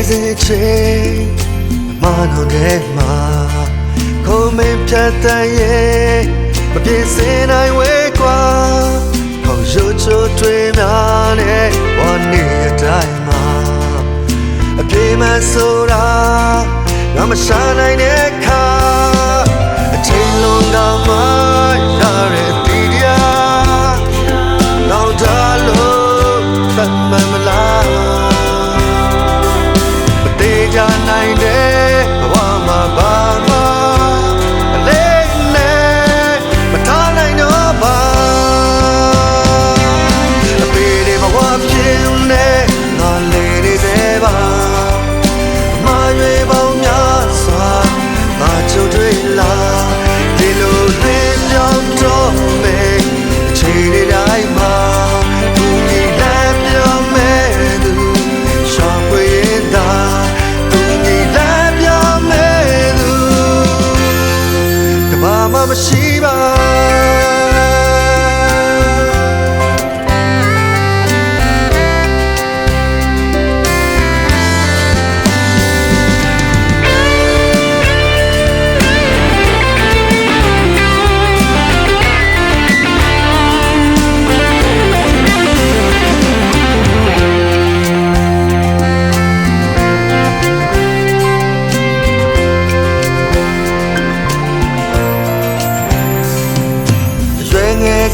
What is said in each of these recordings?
စေချေမနောတဲ့မှာခုံမင်းဖြတ်တန်းရဲ့မပြေစင်နိုင်ဝဲကွာခေါင်းရိုးချိုးတွေးများနဲ့ဝါနေအတိုင်းမှာအပြေမဆိုတာငါမရှာနိုင်တဲ့ခါအချိန်လုံးကမှရတဲ့တီးတရားနောက်ကြလို့တမန်မလားမသေးကြနိုင်တဲ့ဘဝမှာဘာမှအလေးနဲ့မထားနိုင်တော့ပါအပေတွေမဝပြင်းနဲ့ငါလေးတွေသေးပါမရွေပေါင်းများစွာငါချိုးတွေလာဒီလိုလင်းပြောင်းတော့မယ်အချိန်တွေတိုင်းမှာသူကြီးလမ်းပြောမယ်သူရှောင်ခွေရင်သာသူကြီးလမ်းပြောမယ်သူကဘာမှမရှိပါ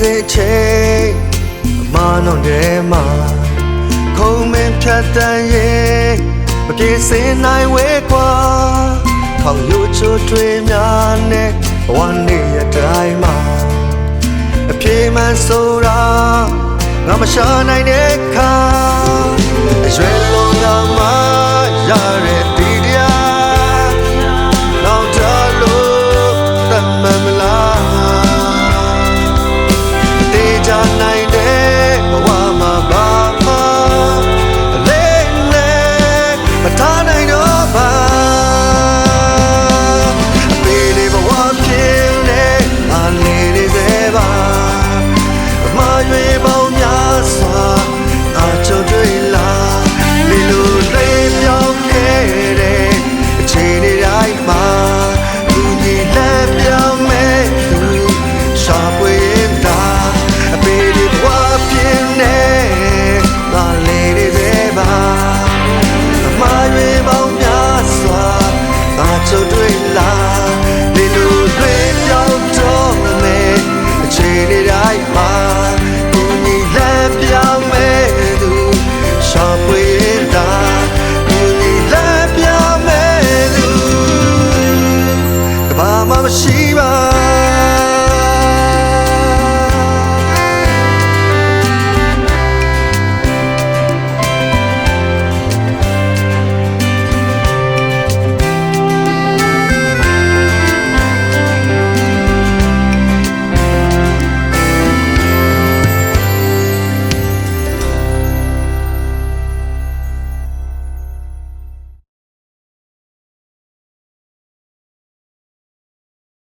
စေချေမနောတဲ့မှာခုံမင်းဖြတ်တန်းရဲ့မပြေစင်နိုင်ဝဲကွာခေါင်းရိုးချိုးတွေးများနဲ့ဝမ်းနေရတိုင်းမှာအပြေမှန်ဆိုတာငါမရှာနိုင်တဲ့ခါအရွယ်လုံးကမှရတဲ့